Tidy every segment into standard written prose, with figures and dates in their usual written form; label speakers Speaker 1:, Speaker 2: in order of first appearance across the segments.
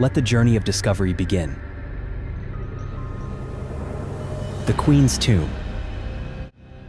Speaker 1: Let the journey of discovery begin. The Queen's Tomb.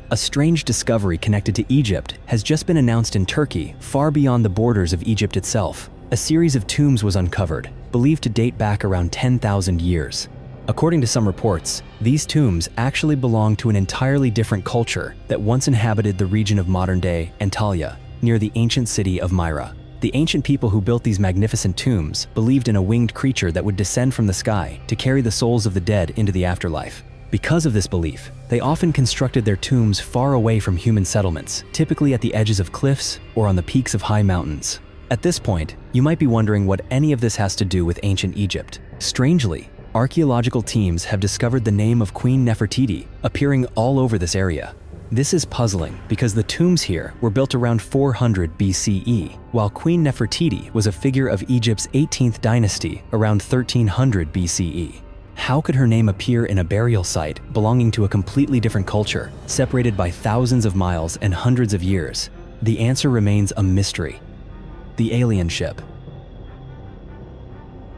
Speaker 1: A strange discovery connected to Egypt has just been announced in Turkey, far beyond the borders of Egypt itself. A series of tombs was uncovered, believed to date back around 10,000 years. According to some reports, these tombs actually belong to an entirely different culture that once inhabited the region of modern-day Antalya, near the ancient city of Myra. The ancient people who built these magnificent tombs believed in a winged creature that would descend from the sky to carry the souls of the dead into the afterlife. Because of this belief, they often constructed their tombs far away from human settlements, typically at the edges of cliffs or on the peaks of high mountains. At this point, you might be wondering what any of this has to do with ancient Egypt. Strangely, archaeological teams have discovered the name of Queen Nefertiti appearing all over this area. This is puzzling because the tombs here were built around 400 BCE, while Queen Nefertiti was a figure of Egypt's 18th dynasty around 1300 BCE. How could her name appear in a burial site belonging to a completely different culture, separated by thousands of miles and hundreds of years? The answer remains a mystery. The alien ship.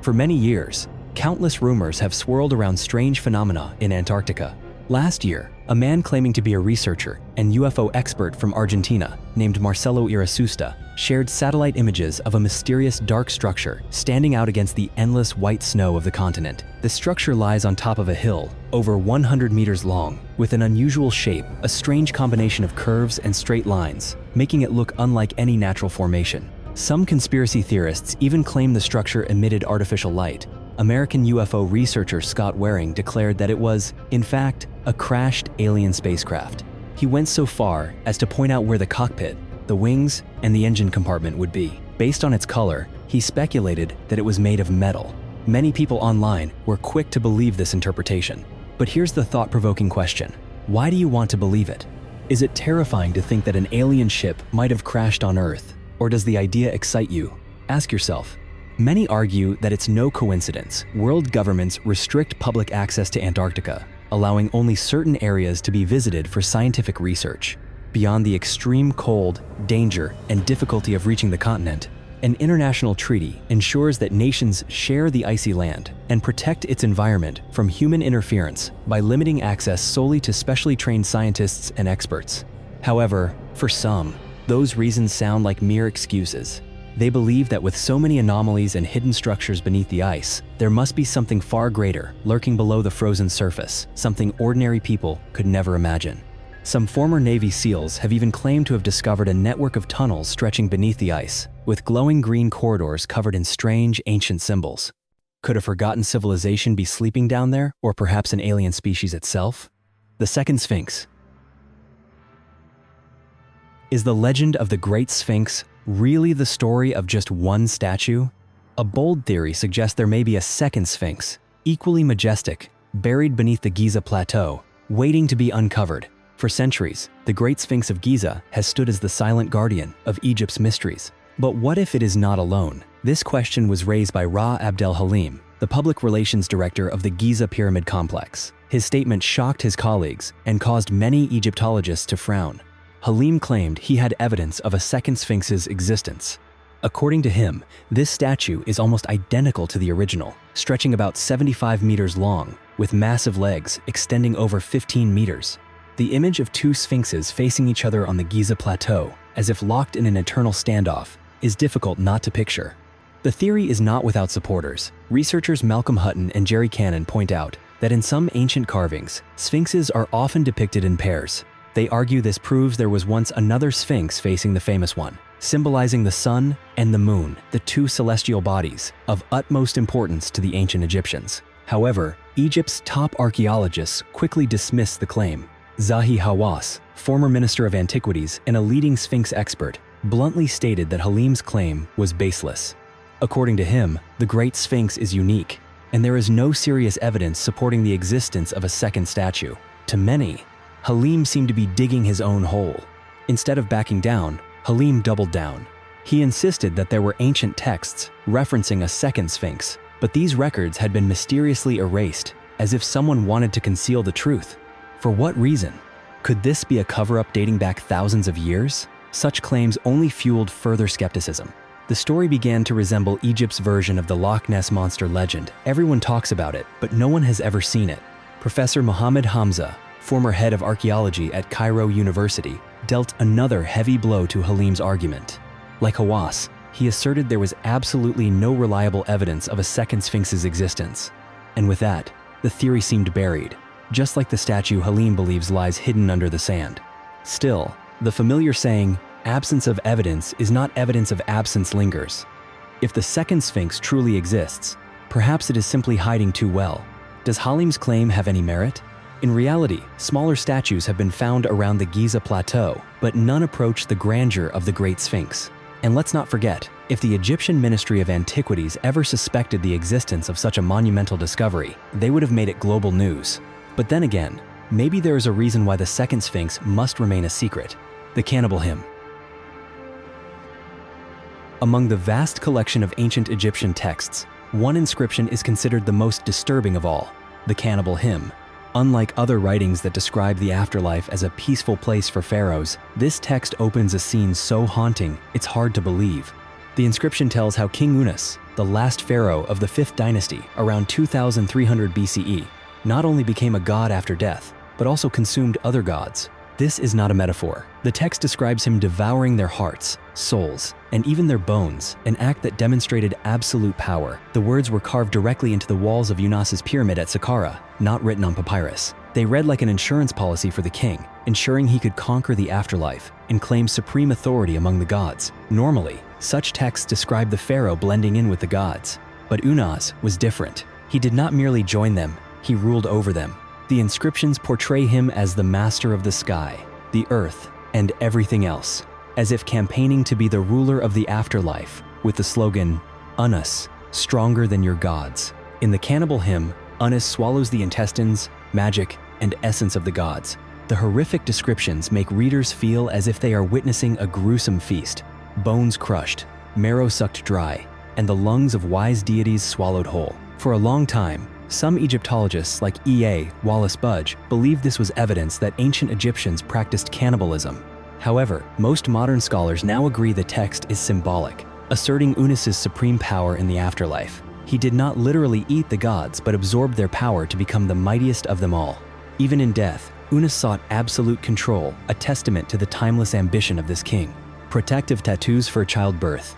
Speaker 1: For many years, countless rumors have swirled around strange phenomena in Antarctica. Last year, a man claiming to be a researcher and UFO expert from Argentina, named Marcelo Irasusta, shared satellite images of a mysterious dark structure standing out against the endless white snow of the continent. The structure lies on top of a hill, over 100 meters long, with an unusual shape, a strange combination of curves and straight lines, making it look unlike any natural formation. Some conspiracy theorists even claim the structure emitted artificial light. American UFO researcher Scott Waring declared that it was, in fact, a crashed alien spacecraft. He went so far as to point out where the cockpit, the wings, and the engine compartment would be. Based on its color, he speculated that it was made of metal. Many people online were quick to believe this interpretation. But here's the thought-provoking question. Why do you want to believe it? Is it terrifying to think that an alien ship might have crashed on Earth? Or does the idea excite you? Ask yourself. Many argue that it's no coincidence world governments restrict public access to Antarctica, allowing only certain areas to be visited for scientific research. Beyond the extreme cold, danger, and difficulty of reaching the continent, an international treaty ensures that nations share the icy land and protect its environment from human interference by limiting access solely to specially trained scientists and experts. However, for some, those reasons sound like mere excuses. They believe that with so many anomalies and hidden structures beneath the ice, there must be something far greater lurking below the frozen surface, something ordinary people could never imagine. Some former Navy SEALs have even claimed to have discovered a network of tunnels stretching beneath the ice, with glowing green corridors covered in strange ancient symbols. Could a forgotten civilization be sleeping down there, or perhaps an alien species itself? The Second Sphinx. Is the legend of the Great Sphinx really the story of just one statue? A bold theory suggests there may be a second Sphinx, equally majestic, buried beneath the Giza plateau, waiting to be uncovered. For centuries, the Great Sphinx of Giza has stood as the silent guardian of Egypt's mysteries. But what if it is not alone? This question was raised by Ra Abdel Halim, the public relations director of the Giza Pyramid Complex. His statement shocked his colleagues and caused many Egyptologists to frown. Halim claimed he had evidence of a second Sphinx's existence. According to him, this statue is almost identical to the original, stretching about 75 meters long, with massive legs extending over 15 meters. The image of two sphinxes facing each other on the Giza plateau, as if locked in an eternal standoff, is difficult not to picture. The theory is not without supporters. Researchers Malcolm Hutton and Jerry Cannon point out that in some ancient carvings, sphinxes are often depicted in pairs. They argue this proves there was once another sphinx facing the famous one, symbolizing the sun and the moon, the two celestial bodies of utmost importance to the ancient Egyptians. However, Egypt's top archaeologists quickly dismissed the claim. Zahi Hawass, former minister of antiquities and a leading Sphinx expert, bluntly stated that Halim's claim was baseless. According to him, the Great Sphinx is unique, and there is no serious evidence supporting the existence of a second statue. To many, Halim seemed to be digging his own hole. Instead of backing down, Halim doubled down. He insisted that there were ancient texts referencing a second Sphinx, but these records had been mysteriously erased, as if someone wanted to conceal the truth. For what reason? Could this be a cover-up dating back thousands of years? Such claims only fueled further skepticism. The story began to resemble Egypt's version of the Loch Ness Monster legend. Everyone talks about it, but no one has ever seen it. Professor Mohammed Hamza, former head of archaeology at Cairo University, dealt another heavy blow to Halim's argument. Like Hawass, he asserted there was absolutely no reliable evidence of a second Sphinx's existence. And with that, the theory seemed buried, just like the statue Halim believes lies hidden under the sand. Still, the familiar saying, "Absence of evidence is not evidence of absence," lingers. If the second Sphinx truly exists, perhaps it is simply hiding too well. Does Halim's claim have any merit? In reality, smaller statues have been found around the Giza plateau, but none approach the grandeur of the Great Sphinx. And let's not forget, if the Egyptian Ministry of Antiquities ever suspected the existence of such a monumental discovery, they would have made it global news. But then again, maybe there is a reason why the second Sphinx must remain a secret: the Cannibal Hymn. Among the vast collection of ancient Egyptian texts, one inscription is considered the most disturbing of all: the Cannibal Hymn. Unlike other writings that describe the afterlife as a peaceful place for pharaohs, this text opens a scene so haunting, it's hard to believe. The inscription tells how King Unas, the last pharaoh of the 5th dynasty around 2300 BCE, not only became a god after death, but also consumed other gods. This is not a metaphor. The text describes him devouring their hearts, souls, and even their bones, an act that demonstrated absolute power. The words were carved directly into the walls of Unas's pyramid at Saqqara, not written on papyrus. They read like an insurance policy for the king, ensuring he could conquer the afterlife and claim supreme authority among the gods. Normally, such texts describe the pharaoh blending in with the gods. But Unas was different. He did not merely join them, he ruled over them. The inscriptions portray him as the master of the sky, the earth, and everything else, as if campaigning to be the ruler of the afterlife, with the slogan, "Unas, stronger than your gods." In the Cannibal Hymn, Unas swallows the intestines, magic, and essence of the gods. The horrific descriptions make readers feel as if they are witnessing a gruesome feast: bones crushed, marrow sucked dry, and the lungs of wise deities swallowed whole. For a long time, some Egyptologists like E.A. Wallace Budge believed this was evidence that ancient Egyptians practiced cannibalism. However, most modern scholars now agree the text is symbolic, asserting Unas's supreme power in the afterlife. He did not literally eat the gods, but absorbed their power to become the mightiest of them all. Even in death, Unas sought absolute control, a testament to the timeless ambition of this king. Protective tattoos for childbirth.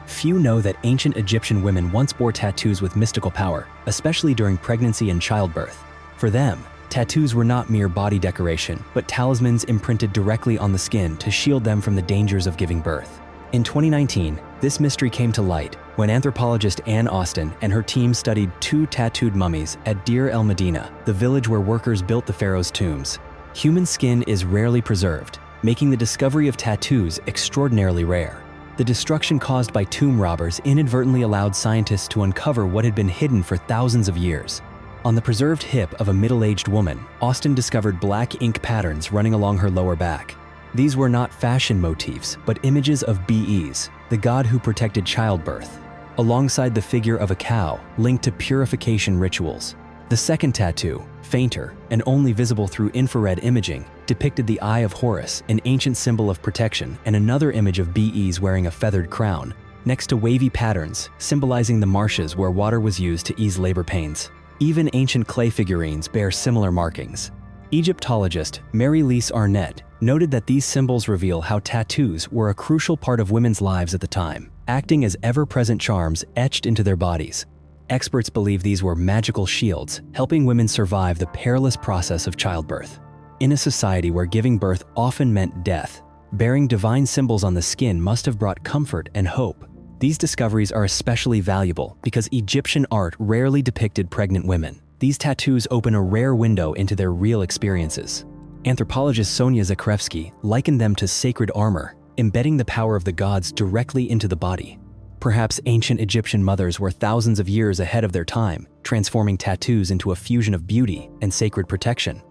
Speaker 1: Few know that ancient Egyptian women once bore tattoos with mystical power, especially during pregnancy and childbirth. For them, tattoos were not mere body decoration, but talismans imprinted directly on the skin to shield them from the dangers of giving birth. In 2019, this mystery came to light when anthropologist Ann Austin and her team studied 2 tattooed mummies at Deir el Medina, the village where workers built the pharaoh's tombs. Human skin is rarely preserved, making the discovery of tattoos extraordinarily rare. The destruction caused by tomb robbers inadvertently allowed scientists to uncover what had been hidden for thousands of years. On the preserved hip of a middle-aged woman, Austin discovered black ink patterns running along her lower back. These were not fashion motifs, but images of Bes, the god who protected childbirth, alongside the figure of a cow linked to purification rituals. The second tattoo, fainter and only visible through infrared imaging, depicted the Eye of Horus, an ancient symbol of protection, and another image of Bes wearing a feathered crown, next to wavy patterns symbolizing the marshes where water was used to ease labor pains. Even ancient clay figurines bear similar markings. Egyptologist Mary-Lise Arnett noted that these symbols reveal how tattoos were a crucial part of women's lives at the time, acting as ever-present charms etched into their bodies. Experts believe these were magical shields, helping women survive the perilous process of childbirth. In a society where giving birth often meant death, bearing divine symbols on the skin must have brought comfort and hope. These discoveries are especially valuable because Egyptian art rarely depicted pregnant women. These tattoos open a rare window into their real experiences. Anthropologist Sonia Zakrzewski likened them to sacred armor, embedding the power of the gods directly into the body. Perhaps ancient Egyptian mothers were thousands of years ahead of their time, transforming tattoos into a fusion of beauty and sacred protection.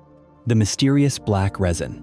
Speaker 1: The mysterious black resin.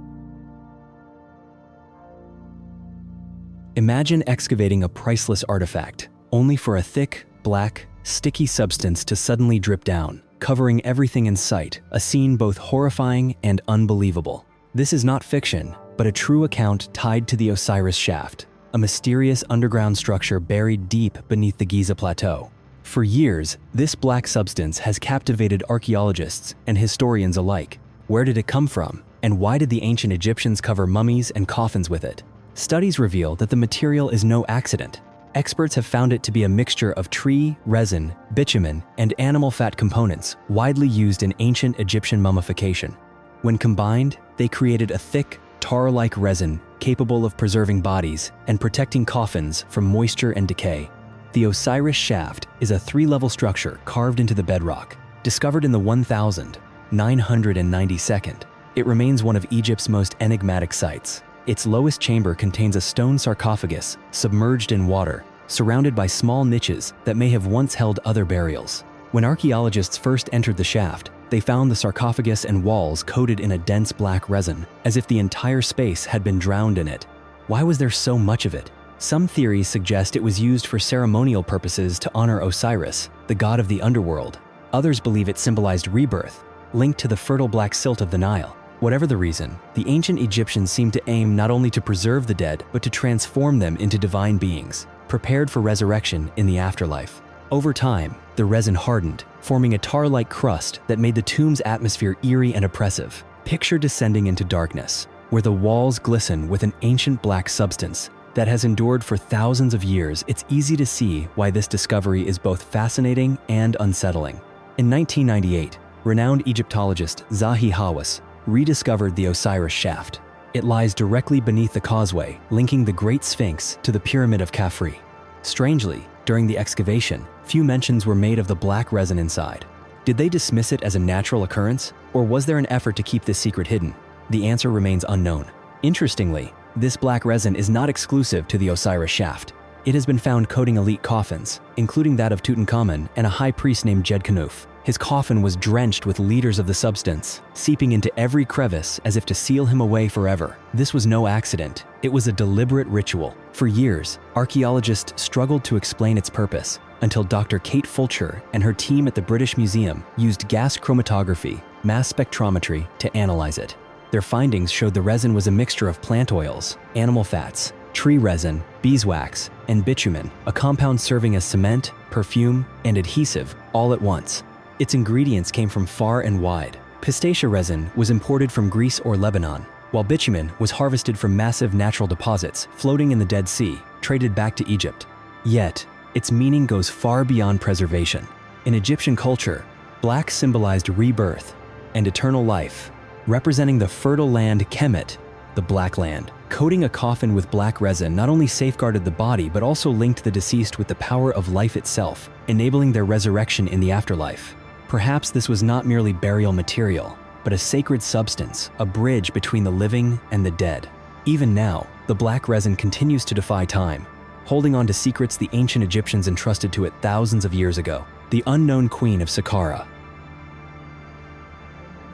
Speaker 1: Imagine excavating a priceless artifact, only for a thick, black, sticky substance to suddenly drip down, covering everything in sight, a scene both horrifying and unbelievable. This is not fiction, but a true account tied to the Osiris shaft. a mysterious underground structure buried deep beneath the Giza plateau. For years, this black substance has captivated archaeologists and historians alike. Where did it come from? And why did the ancient Egyptians cover mummies and coffins with it? Studies reveal that the material is no accident. Experts have found it to be a mixture of tree, resin, bitumen, and animal fat components widely used in ancient Egyptian mummification. When combined, they created a thick, tar-like resin capable of preserving bodies and protecting coffins from moisture and decay. The Osiris shaft is a 3-level structure carved into the bedrock. Discovered in the 1992nd, it remains one of Egypt's most enigmatic sites. Its lowest chamber contains a stone sarcophagus submerged in water, surrounded by small niches that may have once held other burials. When archaeologists first entered the shaft, they found the sarcophagus and walls coated in a dense black resin, as if the entire space had been drowned in it. Why was there so much of it? Some theories suggest it was used for ceremonial purposes to honor Osiris, the god of the underworld. Others believe it symbolized rebirth, linked to the fertile black silt of the Nile. Whatever the reason, the ancient Egyptians seemed to aim not only to preserve the dead, but to transform them into divine beings, prepared for resurrection in the afterlife. Over time, the resin hardened, forming a tar-like crust that made the tomb's atmosphere eerie and oppressive. Picture descending into darkness, where the walls glisten with an ancient black substance that has endured for thousands of years. It's easy to see why this discovery is both fascinating and unsettling. In 1998, renowned Egyptologist Zahi Hawass rediscovered the Osiris shaft. It lies directly beneath the causeway, linking the Great Sphinx to the Pyramid of Khafre. Strangely, during the excavation, few mentions were made of the black resin inside. Did they dismiss it as a natural occurrence, or was there an effort to keep this secret hidden? The answer remains unknown. Interestingly, this black resin is not exclusive to the Osiris shaft. It has been found coating elite coffins, including that of Tutankhamun and a high priest named Djedkhnuf. His coffin was drenched with liters of the substance, seeping into every crevice as if to seal him away forever. This was no accident. It was a deliberate ritual. For years, archaeologists struggled to explain its purpose, until Dr. Kate Fulcher and her team at the British Museum used gas chromatography, mass spectrometry, to analyze it. Their findings showed the resin was a mixture of plant oils, animal fats, tree resin, beeswax, and bitumen, a compound serving as cement, perfume, and adhesive all at once. Its ingredients came from far and wide. Pistacia resin was imported from Greece or Lebanon, while bitumen was harvested from massive natural deposits floating in the Dead Sea, traded back to Egypt. Yet, its meaning goes far beyond preservation. In Egyptian culture, black symbolized rebirth and eternal life, representing the fertile land Kemet, the Black Land. Coating a coffin with black resin not only safeguarded the body but also linked the deceased with the power of life itself, enabling their resurrection in the afterlife. Perhaps this was not merely burial material, but a sacred substance, a bridge between the living and the dead. Even now, the black resin continues to defy time, holding on to secrets the ancient Egyptians entrusted to it thousands of years ago. The Unknown Queen of Saqqara.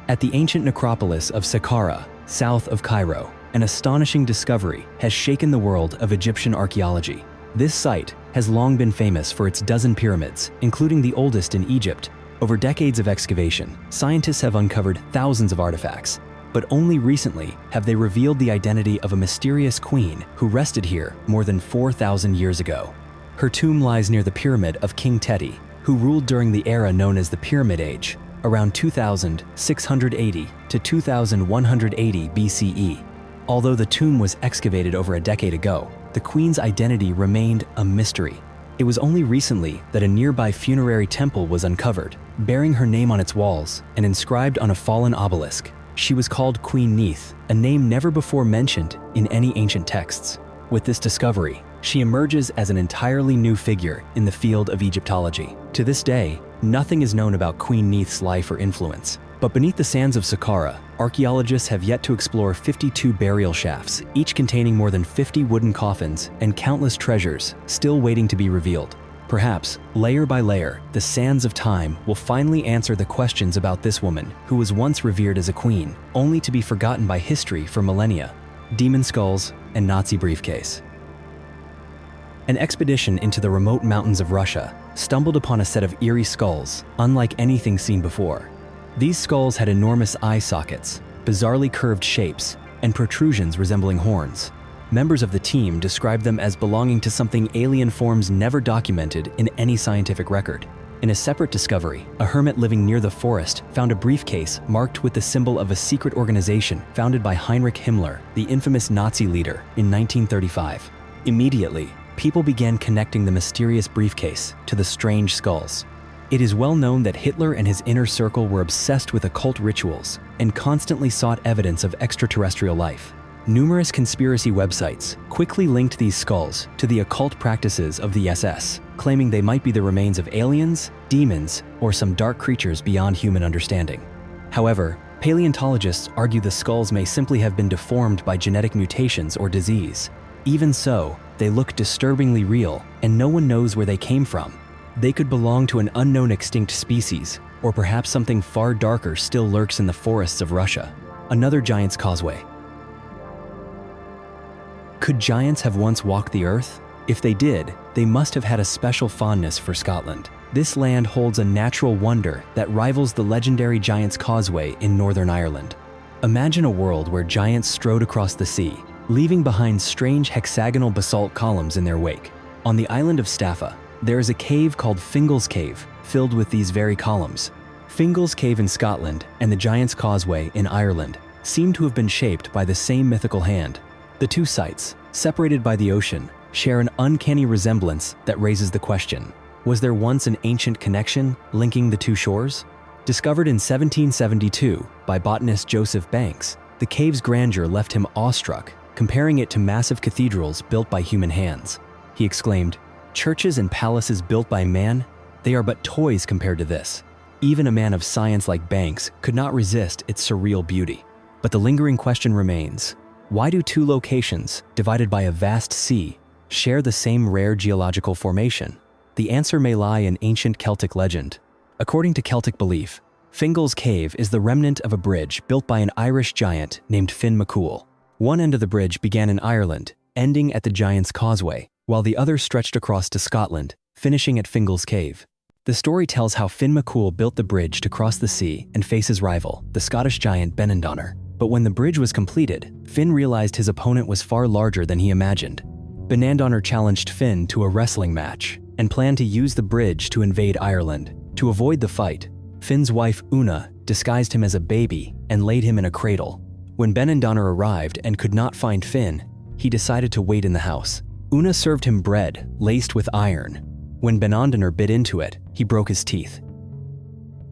Speaker 1: At the ancient necropolis of Saqqara, south of Cairo, an astonishing discovery has shaken the world of Egyptian archaeology. This site has long been famous for its dozen pyramids, including the oldest in Egypt. Over decades of excavation, scientists have uncovered thousands of artifacts, but only recently have they revealed the identity of a mysterious queen who rested here more than 4,000 years ago. Her tomb lies near the pyramid of King Teti, who ruled during the era known as the Pyramid Age, around 2680 to 2180 BCE. Although the tomb was excavated over a decade ago, the queen's identity remained a mystery. It was only recently that a nearby funerary temple was uncovered, bearing her name on its walls and inscribed on a fallen obelisk. She was called Queen Neith, a name never before mentioned in any ancient texts. With this discovery, she emerges as an entirely new figure in the field of Egyptology. To this day, nothing is known about Queen Neith's life or influence. But beneath the sands of Saqqara, archaeologists have yet to explore 52 burial shafts, each containing more than 50 wooden coffins and countless treasures still waiting to be revealed. Perhaps, layer by layer, the sands of time will finally answer the questions about this woman who was once revered as a queen, only to be forgotten by history for millennia. Demon skulls and Nazi briefcase. An expedition into the remote mountains of Russia stumbled upon a set of eerie skulls, unlike anything seen before. These skulls had enormous eye sockets, bizarrely curved shapes, and protrusions resembling horns. Members of the team described them as belonging to something alien forms never documented in any scientific record. In a separate discovery, a hermit living near the forest found a briefcase marked with the symbol of a secret organization founded by Heinrich Himmler, the infamous Nazi leader, in 1935. Immediately, people began connecting the mysterious briefcase to the strange skulls. It is well known that Hitler and his inner circle were obsessed with occult rituals and constantly sought evidence of extraterrestrial life. Numerous conspiracy websites quickly linked these skulls to the occult practices of the SS, claiming they might be the remains of aliens, demons, or some dark creatures beyond human understanding. However, paleontologists argue the skulls may simply have been deformed by genetic mutations or disease. Even so, they look disturbingly real, and no one knows where they came from. They could belong to an unknown extinct species, or perhaps something far darker still lurks in the forests of Russia. Another giant's causeway. Could giants have once walked the earth? If they did, they must have had a special fondness for Scotland. This land holds a natural wonder that rivals the legendary Giant's Causeway in Northern Ireland. Imagine a world where giants strode across the sea, leaving behind strange hexagonal basalt columns in their wake. On the island of Staffa, there is a cave called Fingal's Cave, filled with these very columns. Fingal's Cave in Scotland and the Giant's Causeway in Ireland seem to have been shaped by the same mythical hand. The two sites, separated by the ocean, share an uncanny resemblance that raises the question: was there once an ancient connection linking the two shores? Discovered in 1772 by botanist Joseph Banks, the cave's grandeur left him awestruck, comparing it to massive cathedrals built by human hands. He exclaimed, "Churches and palaces built by man, they are but toys compared to this." Even a man of science like Banks could not resist its surreal beauty. But the lingering question remains: why do two locations, divided by a vast sea, share the same rare geological formation? The answer may lie in ancient Celtic legend. According to Celtic belief, Fingal's Cave is the remnant of a bridge built by an Irish giant named Finn McCool. One end of the bridge began in Ireland, ending at the Giant's Causeway, while the other stretched across to Scotland, finishing at Fingal's Cave. The story tells how Finn McCool built the bridge to cross the sea and face his rival, the Scottish giant Benandonner. But when the bridge was completed, Finn realized his opponent was far larger than he imagined. Benandonner challenged Finn to a wrestling match and planned to use the bridge to invade Ireland. To avoid the fight, Finn's wife Una disguised him as a baby and laid him in a cradle. When Benandonner arrived and could not find Finn, he decided to wait in the house. Una served him bread laced with iron. When Benandonner bit into it, he broke his teeth.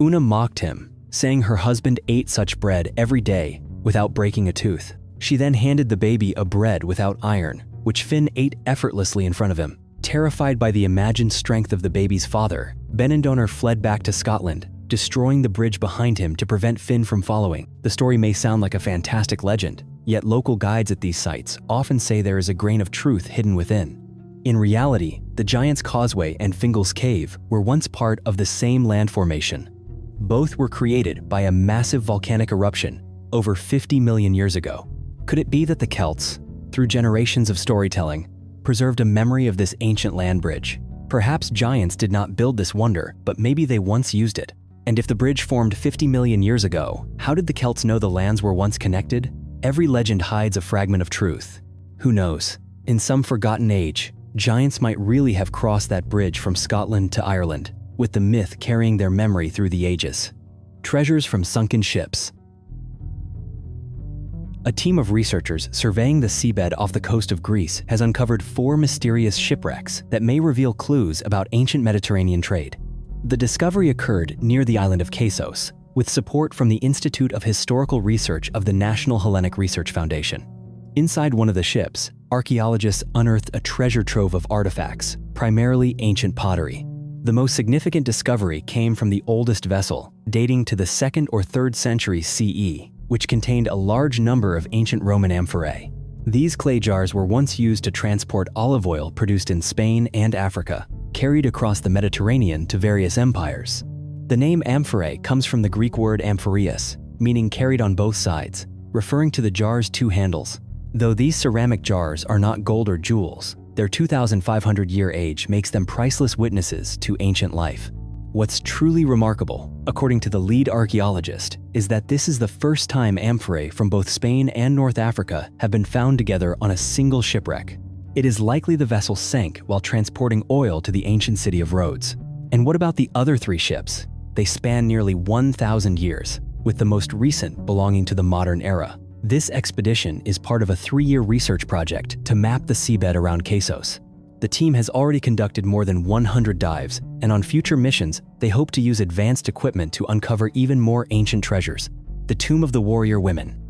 Speaker 1: Una mocked him, saying her husband ate such bread every day without breaking a tooth. She then handed the baby a bread without iron, which Finn ate effortlessly in front of him. Terrified by the imagined strength of the baby's father, Benandonner fled back to Scotland, destroying the bridge behind him to prevent Finn from following. The story may sound like a fantastic legend, yet local guides at these sites often say there is a grain of truth hidden within. In reality, the Giant's Causeway and Fingal's Cave were once part of the same land formation. Both were created by a massive volcanic eruption over 50 million years ago. Could it be that the Celts, through generations of storytelling, preserved a memory of this ancient land bridge? Perhaps giants did not build this wonder, but maybe they once used it. And if the bridge formed 50 million years ago, how did the Celts know the lands were once connected? Every legend hides a fragment of truth. Who knows? In some forgotten age, giants might really have crossed that bridge from Scotland to Ireland, with the myth carrying their memory through the ages. Treasures from sunken ships. A team of researchers surveying the seabed off the coast of Greece has uncovered 4 mysterious shipwrecks that may reveal clues about ancient Mediterranean trade. The discovery occurred near the island of Khasos, with support from the Institute of Historical Research of the National Hellenic Research Foundation. Inside one of the ships, archaeologists unearthed a treasure trove of artifacts, primarily ancient pottery. The most significant discovery came from the oldest vessel, dating to the 2nd or 3rd century CE, which contained a large number of ancient Roman amphorae. These clay jars were once used to transport olive oil produced in Spain and Africa, carried across the Mediterranean to various empires. The name amphorae comes from the Greek word amphoreus, meaning carried on both sides, referring to the jar's 2 handles. Though these ceramic jars are not gold or jewels, their 2,500-year age makes them priceless witnesses to ancient life. What's truly remarkable, according to the lead archaeologist, is that this is the first time amphorae from both Spain and North Africa have been found together on a single shipwreck. It is likely the vessel sank while transporting oil to the ancient city of Rhodes. And what about the other 3 ships? They span nearly 1,000 years, with the most recent belonging to the modern era. This expedition is part of a 3-year research project to map the seabed around Quesos. The team has already conducted more than 100 dives, and on future missions, they hope to use advanced equipment to uncover even more ancient treasures. The Tomb of the Warrior Women.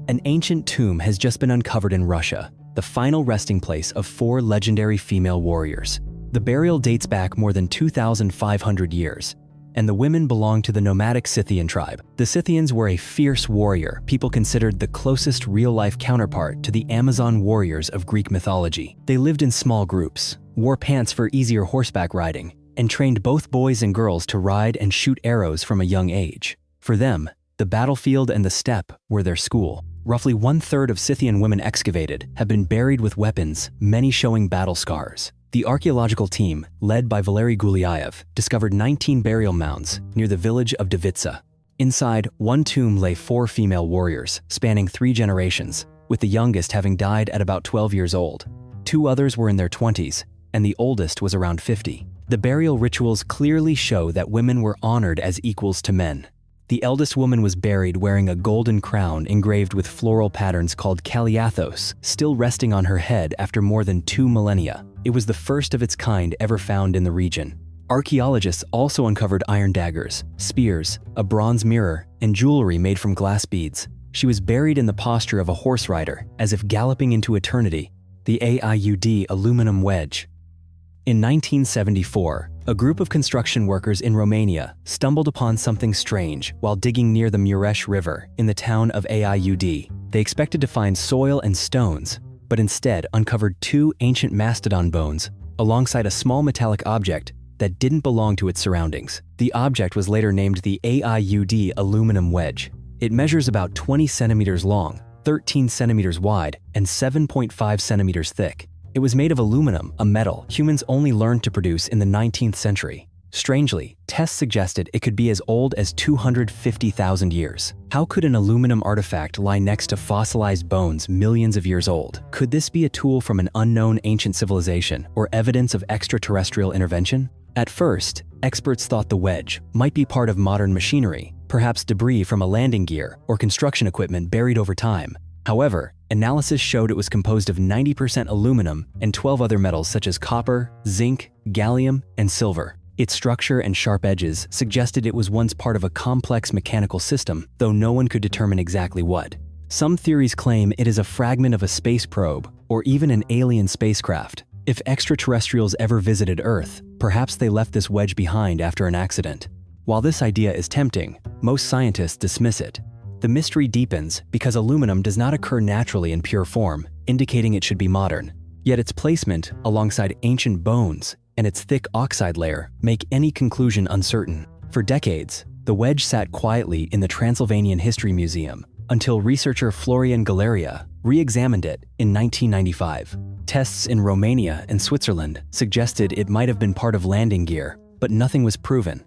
Speaker 1: An ancient tomb has just been uncovered in Russia, the final resting place of 4 legendary female warriors. The burial dates back more than 2,500 years, and the women belong to the nomadic Scythian tribe. The Scythians were a fierce warrior people considered the closest real-life counterpart to the Amazon warriors of Greek mythology. They lived in small groups, wore pants for easier horseback riding, and trained both boys and girls to ride and shoot arrows from a young age. For them, the battlefield and the steppe were their school. Roughly 1/3 of Scythian women excavated have been buried with weapons, many showing battle scars. The archaeological team, led by Valery Gulyayev, discovered 19 burial mounds near the village of Devitsa. Inside, one tomb lay 4 female warriors, spanning 3 generations, with the youngest having died at about 12 years old. 2 others were in their 20s, and the oldest was around 50. The burial rituals clearly show that women were honored as equals to men. The eldest woman was buried wearing a golden crown engraved with floral patterns called kaliathos, still resting on her head after more than 2 millennia. It was the first of its kind ever found in the region. Archaeologists also uncovered iron daggers, spears, a bronze mirror, and jewelry made from glass beads. She was buried in the posture of a horse rider, as if galloping into eternity, the AIUD aluminum wedge. In 1974, a group of construction workers in Romania stumbled upon something strange while digging near the Mureș River in the town of AIUD. They expected to find soil and stones, but instead uncovered 2 ancient mastodon bones alongside a small metallic object that didn't belong to its surroundings. The object was later named the AIUD aluminum wedge. It measures about 20 centimeters long, 13 centimeters wide, and 7.5 centimeters thick. It was made of aluminum, a metal humans only learned to produce in the 19th century. Strangely, tests suggested it could be as old as 250,000 years. How could an aluminum artifact lie next to fossilized bones millions of years old? Could this be a tool from an unknown ancient civilization or evidence of extraterrestrial intervention? At first, experts thought the wedge might be part of modern machinery, perhaps debris from a landing gear or construction equipment buried over time. However, analysis showed it was composed of 90% aluminum and 12 other metals such as copper, zinc, gallium, and silver. Its structure and sharp edges suggested it was once part of a complex mechanical system, though no one could determine exactly what. Some theories claim it is a fragment of a space probe or even an alien spacecraft. If extraterrestrials ever visited Earth, perhaps they left this wedge behind after an accident. While this idea is tempting, most scientists dismiss it. The mystery deepens because aluminum does not occur naturally in pure form, indicating it should be modern. Yet its placement alongside ancient bones and its thick oxide layer make any conclusion uncertain. For decades, the wedge sat quietly in the Transylvanian History Museum until researcher Florian Galeria re-examined it in 1995. Tests in Romania and Switzerland suggested it might have been part of landing gear, but nothing was proven.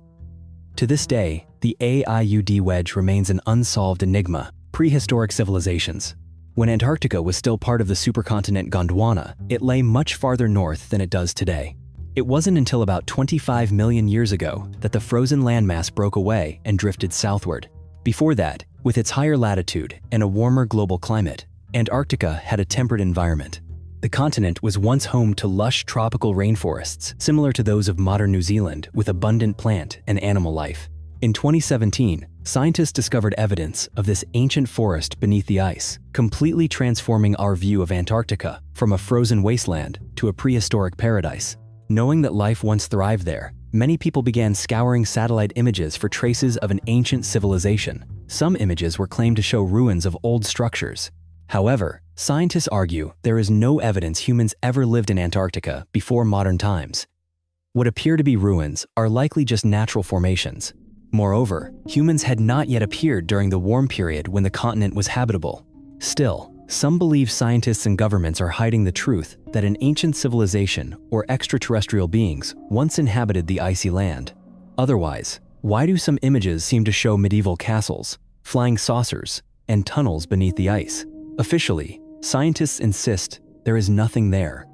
Speaker 1: To this day, the AIUD wedge remains an unsolved enigma. Prehistoric civilizations. When Antarctica was still part of the supercontinent Gondwana, it lay much farther north than it does today. It wasn't until about 25 million years ago that the frozen landmass broke away and drifted southward. Before that, with its higher latitude and a warmer global climate, Antarctica had a temperate environment. The continent was once home to lush tropical rainforests, similar to those of modern New Zealand, with abundant plant and animal life. In 2017, scientists discovered evidence of this ancient forest beneath the ice, completely transforming our view of Antarctica from a frozen wasteland to a prehistoric paradise. Knowing that life once thrived there, many people began scouring satellite images for traces of an ancient civilization. Some images were claimed to show ruins of old structures. However, scientists argue there is no evidence humans ever lived in Antarctica before modern times. What appear to be ruins are likely just natural formations. Moreover, humans had not yet appeared during the warm period when the continent was habitable. Still, Some believe scientists and governments are hiding the truth that an ancient civilization or extraterrestrial beings once inhabited the icy land. Otherwise, why do some images seem to show medieval castles, flying saucers, and tunnels beneath the ice? Officially, scientists insist there is nothing there.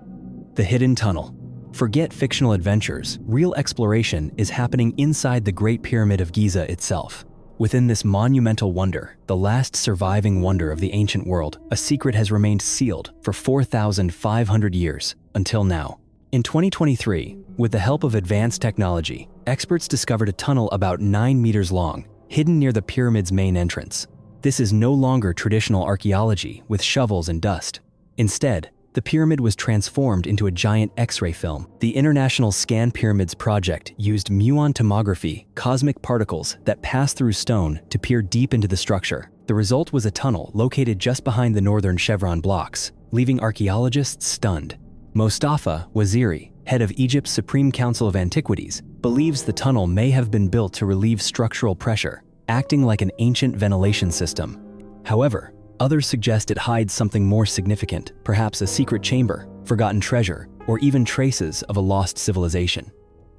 Speaker 1: The hidden tunnel. Forget fictional adventures, real exploration is happening inside the Great Pyramid of Giza itself. Within this monumental wonder, the last surviving wonder of the ancient world, a secret has remained sealed for 4,500 years, until now. In 2023, with the help of advanced technology, experts discovered a tunnel about 9 meters long, hidden near the pyramid's main entrance. This is no longer traditional archaeology with shovels and dust. Instead, the pyramid was transformed into a giant X-ray film. The International Scan Pyramids project used muon tomography, cosmic particles that pass through stone to peer deep into the structure. The result was a tunnel located just behind the northern chevron blocks, leaving archaeologists stunned. Mostafa Waziri, head of Egypt's Supreme Council of Antiquities, believes the tunnel may have been built to relieve structural pressure, acting like an ancient ventilation system. However, others suggest it hides something more significant, perhaps a secret chamber, forgotten treasure, or even traces of a lost civilization.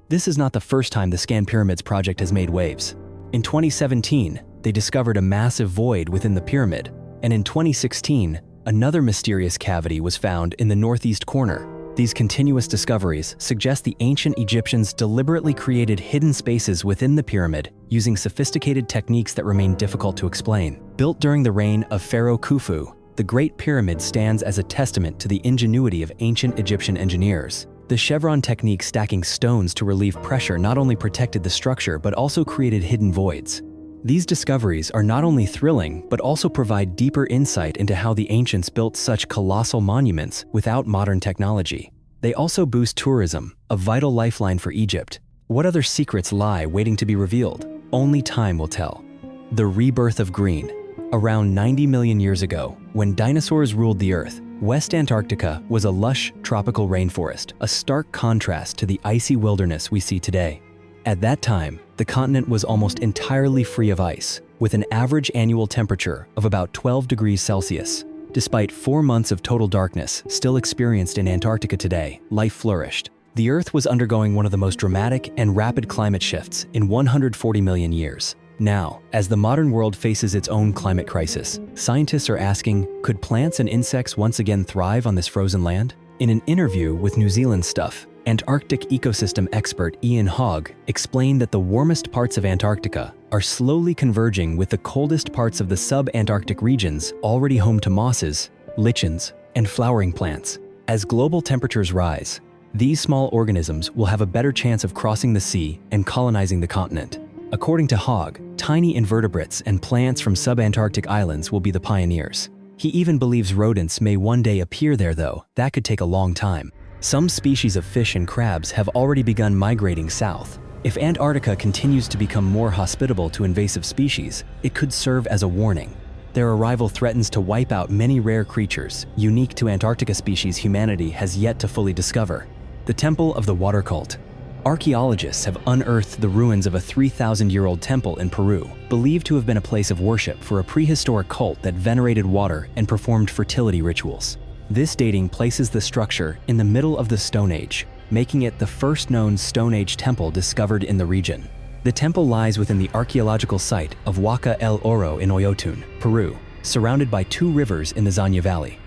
Speaker 1: This is not the first time the Scan Pyramids project has made waves. In 2017, they discovered a massive void within the pyramid, and in 2016, another mysterious cavity was found in the northeast corner. These continuous discoveries suggest the ancient Egyptians deliberately created hidden spaces within the pyramid using sophisticated techniques that remain difficult to explain. Built during the reign of Pharaoh Khufu, the Great Pyramid stands as a testament to the ingenuity of ancient Egyptian engineers. The chevron technique stacking stones to relieve pressure not only protected the structure but also created hidden voids. These discoveries are not only thrilling, but also provide deeper insight into how the ancients built such colossal monuments without modern technology. They also boost tourism, a vital lifeline for Egypt. What other secrets lie waiting to be revealed? Only time will tell. The rebirth of green. Around 90 million years ago, when dinosaurs ruled the Earth, West Antarctica was a lush, tropical rainforest, a stark contrast to the icy wilderness we see today. At that time, the continent was almost entirely free of ice, with an average annual temperature of about 12 degrees Celsius. Despite 4 months of total darkness still experienced in Antarctica today, life flourished. The Earth was undergoing one of the most dramatic and rapid climate shifts in 140 million years. Now, as the modern world faces its own climate crisis, scientists are asking, could plants and insects once again thrive on this frozen land? In an interview with New Zealand Stuff, Antarctic ecosystem expert Ian Hogg explained that the warmest parts of Antarctica are slowly converging with the coldest parts of the sub-Antarctic regions already home to mosses, lichens, and flowering plants. As global temperatures rise, these small organisms will have a better chance of crossing the sea and colonizing the continent. According to Hogg, tiny invertebrates and plants from sub-Antarctic islands will be the pioneers. He even believes rodents may one day appear there, though that could take a long time. Some species of fish and crabs have already begun migrating south. If Antarctica continues to become more hospitable to invasive species, it could serve as a warning. Their arrival threatens to wipe out many rare creatures, unique to Antarctica species humanity has yet to fully discover. The Temple of the Water Cult. Archaeologists have unearthed the ruins of a 3,000-year-old temple in Peru, believed to have been a place of worship for a prehistoric cult that venerated water and performed fertility rituals. This dating places the structure in the middle of the Stone Age, making it the first known Stone Age temple discovered in the region. The temple lies within the archaeological site of Huaca el Oro in Oyotun, Peru, surrounded by 2 rivers in the Zanya Valley.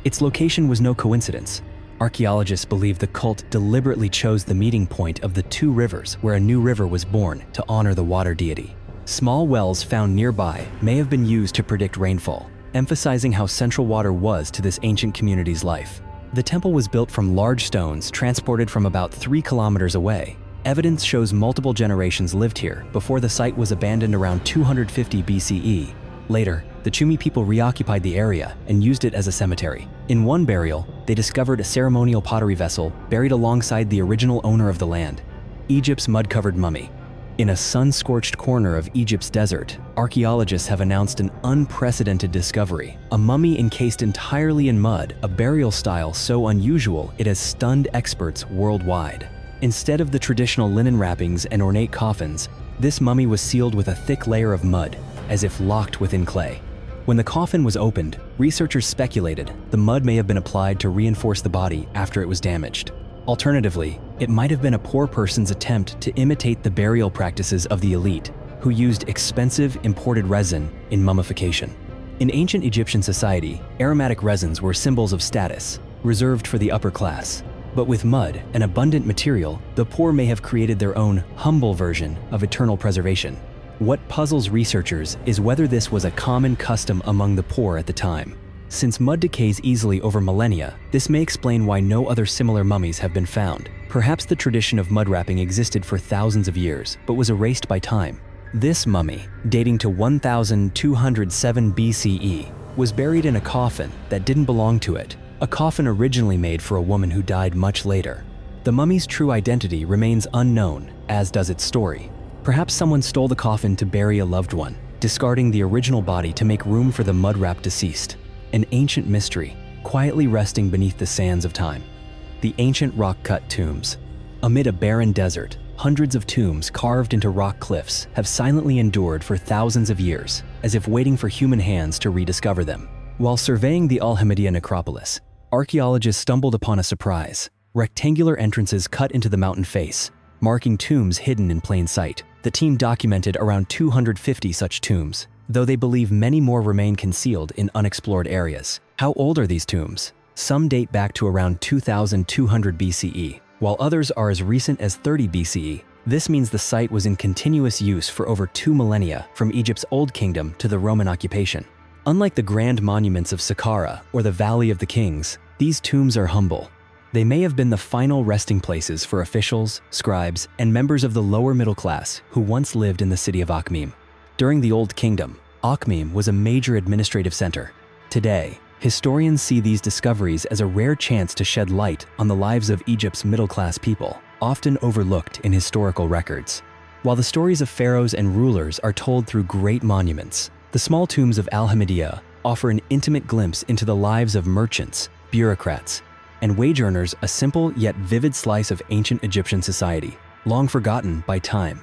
Speaker 1: Its location was no coincidence. Archaeologists believe the cult deliberately chose the meeting point of the 2 rivers where a new river was born to honor the water deity. Small wells found nearby may have been used to predict rainfall, emphasizing how central water was to this ancient community's life. The temple was built from large stones transported from about 3 kilometers away. Evidence shows multiple generations lived here before the site was abandoned around 250 BCE. Later, the Chumi people reoccupied the area and used it as a cemetery. In one burial, they discovered a ceremonial pottery vessel buried alongside the original owner of the land, Egypt's mud-covered mummy. In a sun-scorched corner of Egypt's desert, archaeologists have announced an unprecedented discovery: a mummy encased entirely in mud, a burial style so unusual it has stunned experts worldwide. Instead of the traditional linen wrappings and ornate coffins, this mummy was sealed with a thick layer of mud, as if locked within clay. When the coffin was opened, researchers speculated the mud may have been applied to reinforce the body after it was damaged. Alternatively, it might have been a poor person's attempt to imitate the burial practices of the elite, who used expensive imported resin in mummification. In ancient Egyptian society, aromatic resins were symbols of status, reserved for the upper class. But with mud, an abundant material, the poor may have created their own humble version of eternal preservation. What puzzles researchers is whether this was a common custom among the poor at the time. Since mud decays easily over millennia, this may explain why no other similar mummies have been found. Perhaps the tradition of mud wrapping existed for thousands of years, but was erased by time. This mummy, dating to 1207 BCE, was buried in a coffin that didn't belong to it, a coffin originally made for a woman who died much later. The mummy's true identity remains unknown, as does its story. Perhaps someone stole the coffin to bury a loved one, discarding the original body to make room for the mud-wrapped deceased. An ancient mystery, quietly resting beneath the sands of time. The ancient rock-cut tombs. Amid a barren desert, hundreds of tombs carved into rock cliffs have silently endured for thousands of years, as if waiting for human hands to rediscover them. While surveying the Al-Hamidiyya necropolis, archaeologists stumbled upon a surprise: rectangular entrances cut into the mountain face, marking tombs hidden in plain sight. The team documented around 250 such tombs, though they believe many more remain concealed in unexplored areas. How old are these tombs? Some date back to around 2200 BCE, while others are as recent as 30 BCE. This means the site was in continuous use for over 2 millennia, from Egypt's Old Kingdom to the Roman occupation. Unlike the grand monuments of Saqqara or the Valley of the Kings, these tombs are humble. They may have been the final resting places for officials, scribes, and members of the lower middle class who once lived in the city of Akhmim. During the Old Kingdom, Akhmim was a major administrative center. Today, historians see these discoveries as a rare chance to shed light on the lives of Egypt's middle-class people, often overlooked in historical records. While the stories of pharaohs and rulers are told through great monuments, the small tombs of Al-Hamidiyya offer an intimate glimpse into the lives of merchants, bureaucrats, and wage earners, a simple yet vivid slice of ancient Egyptian society, long forgotten by time.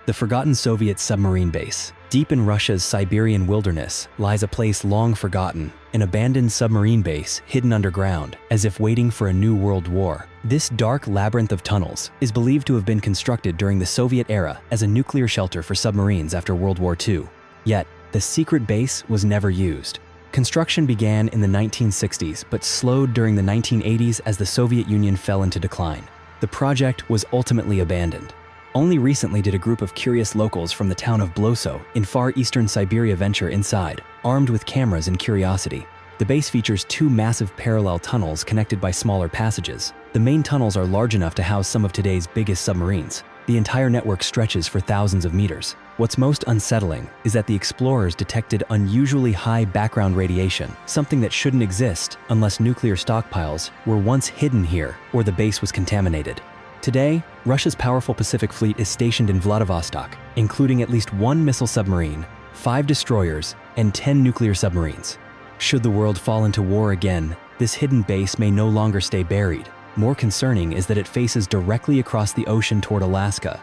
Speaker 1: The forgotten Soviet submarine base. Deep in Russia's Siberian wilderness lies a place long forgotten, an abandoned submarine base hidden underground, as if waiting for a new world war. This dark labyrinth of tunnels is believed to have been constructed during the Soviet era as a nuclear shelter for submarines after World War II. Yet, the secret base was never used. Construction began in the 1960s, but slowed during the 1980s as the Soviet Union fell into decline. The project was ultimately abandoned. Only recently did a group of curious locals from the town of Bloso in far eastern Siberia venture inside, armed with cameras and curiosity. The base features 2 massive parallel tunnels connected by smaller passages. The main tunnels are large enough to house some of today's biggest submarines. The entire network stretches for thousands of meters. What's most unsettling is that the explorers detected unusually high background radiation, something that shouldn't exist unless nuclear stockpiles were once hidden here or the base was contaminated. Today, Russia's powerful Pacific Fleet is stationed in Vladivostok, including at least 1 missile submarine, 5 destroyers, and 10 nuclear submarines. Should the world fall into war again, this hidden base may no longer stay buried. More concerning is that it faces directly across the ocean toward Alaska,